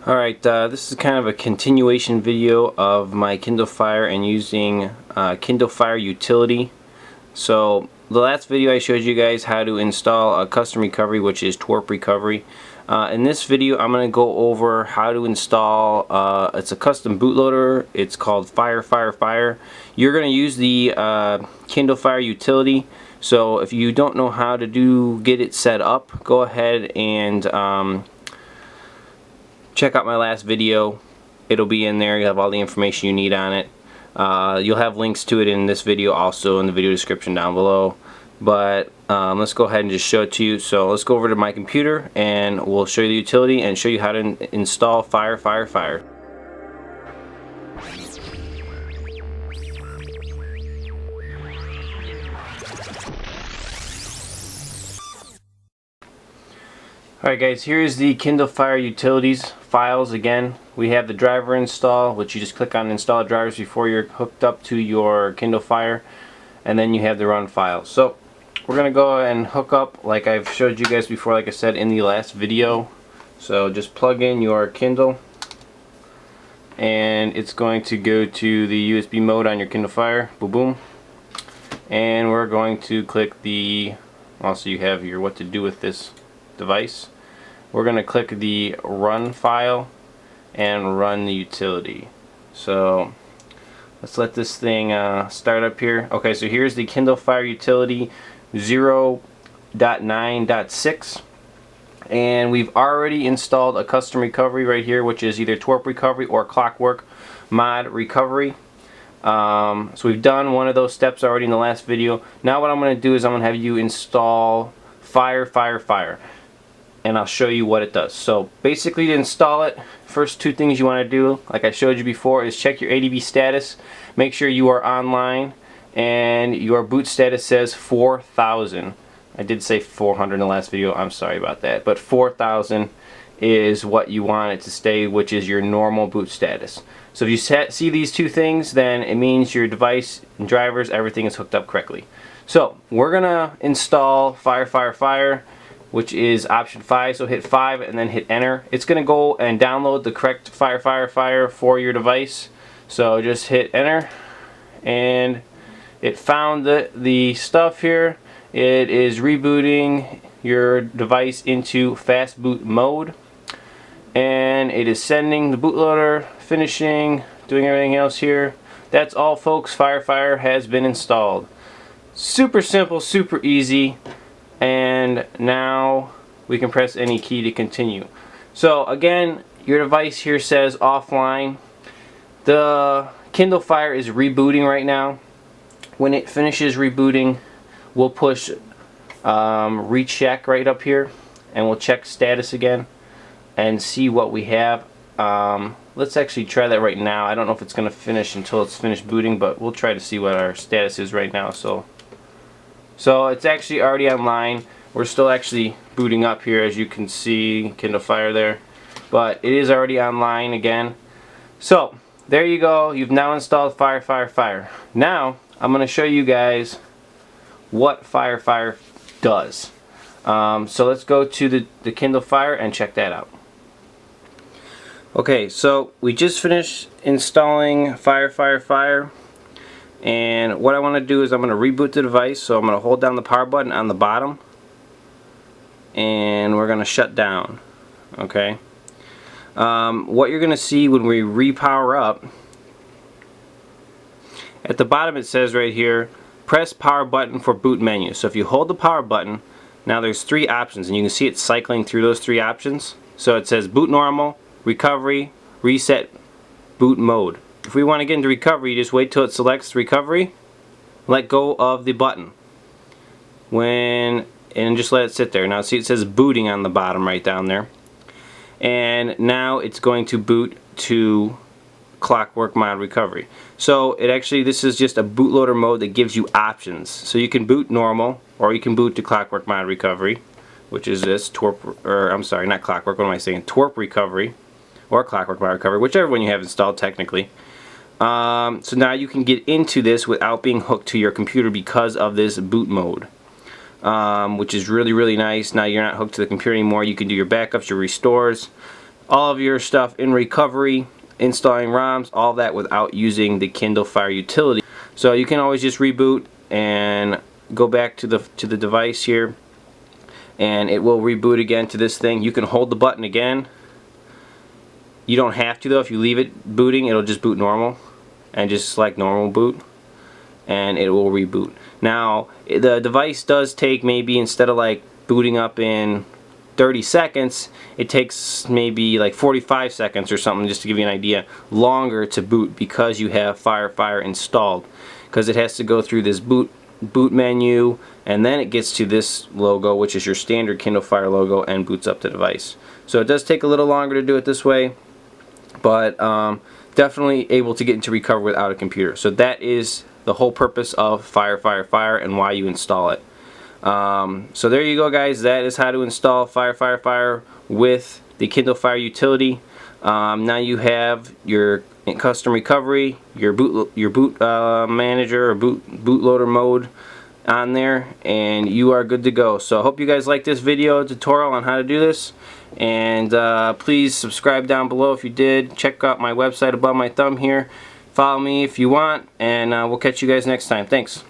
Alright, this is kind of a continuation video of my Kindle Fire and using Kindle Fire utility. So the last video I showed you guys how to install a custom recovery, which is TWRP recovery. In this video I'm going to go over how to install, it's a custom bootloader. It's called Fire. You're going to use the Kindle Fire utility. So if you don't know how to get it set up, go ahead and check out my last video. It'll be in there. You'll have all the information you need on it. You'll have links to it in this video also in the video description down below. But let's go ahead and just show it to you. So let's go over to my computer and we'll show you the utility and show you how to install Fire. Alright guys, here's the Kindle Fire utilities files again. We have the driver install, which you just click on install drivers before you're hooked up to your Kindle Fire, and then you have the run file. So we're going to go and hook up like I've showed you guys before, like I said in the last video. So just plug in your Kindle and it's going to go to the USB mode on your Kindle Fire. Boom boom. And we're going to click the, also you have your what to do with this device. We're going to click the run file and run the utility. So let's let this thing start up here. Okay, so here's the Kindle Fire utility 0.9.6, and we've already installed a custom recovery right here, which is either TWRP recovery or Clockworkmod recovery. So we've done one of those steps already in the last video. Now what I'm going to do is I'm going to have you install Fire. And I'll show you what it does. So basically, to install it, first two things you want to do, like I showed you before, is check your ADB status. Make sure you are online and your boot status says 4000. I did say 400 in the last video, I'm sorry about that, but 4000 is what you want it to stay, which is your normal boot status. So if you see these two things, then it means your device and drivers, everything is hooked up correctly. So we're gonna install Fire, which is option 5. So hit 5 and then hit enter. It's gonna go and download the correct Fire for your device. So just hit enter, and it found the stuff here. It is rebooting your device into fastboot mode, and it is sending the bootloader, finishing, doing everything else here. That's all, folks. Fire has been installed. Super simple, super easy. And now we can press any key to continue. So again, your device here says offline. The Kindle Fire is rebooting right now. When it finishes rebooting, we'll push recheck right up here, and we'll check status again and see what we have. Let's actually try that right now. I don't know if it's going to finish until it's finished booting, but we'll try to see what our status is right now. So it's actually already online. We're still actually booting up here, as you can see, Kindle Fire there. But it is already online again. So there you go. You've now installed Fire. Now I'm going to show you guys what Fire does. So let's go to the Kindle Fire and check that out. Okay, so we just finished installing Fire. And what I want to do is I'm going to reboot the device. So I'm going to hold down the power button on the bottom, and we're going to shut down. Okay. What you're going to see when we repower up, at the bottom it says right here, press power button for boot menu. So if you hold the power button, now there's three options, and you can see it cycling through those three options. So it says boot normal, recovery, reset boot mode. If we want to get into recovery, you just wait till it selects recovery, let go of the button, and just let it sit there. Now see, it says booting on the bottom right down there, and now it's going to boot to Clockworkmod recovery. So it actually, this is just a bootloader mode that gives you options. So you can boot normal, or you can boot to Clockworkmod recovery, which is this TWRP, or I'm sorry, not Clockwork, what am I saying, TWRP recovery, or Clockworkmod recovery, whichever one you have installed technically. So now you can get into this without being hooked to your computer because of this boot mode. which is really nice. Now you're not hooked to the computer anymore. You can do your backups, your restores, all of your stuff in recovery, installing ROMs, all that without using the Kindle Fire utility. So you can always just reboot and go back to the device here, and it will reboot again to this thing. You can hold the button again. You don't have to though. If you leave it booting, it'll just boot normal, and just select normal boot, and it will reboot. Now the device does take, maybe instead of like booting up in 30 seconds, it takes maybe like 45 seconds or something, just to give you an idea, longer to boot, because you have Fire installed, because it has to go through this boot menu, and then it gets to this logo, which is your standard Kindle Fire logo, and boots up the device. So it does take a little longer to do it this way, but definitely able to get into recovery without a computer. So that is the whole purpose of Fire and why you install it. So there you go, guys. That is how to install Fire with the Kindle Fire utility. Now you have your custom recovery, your boot manager or bootloader mode on there, and you are good to go. So I hope you guys like this video tutorial on how to do this, and please subscribe down below if you did. Check out my website above my thumb here. Follow me if you want, and we'll catch you guys next time. Thanks.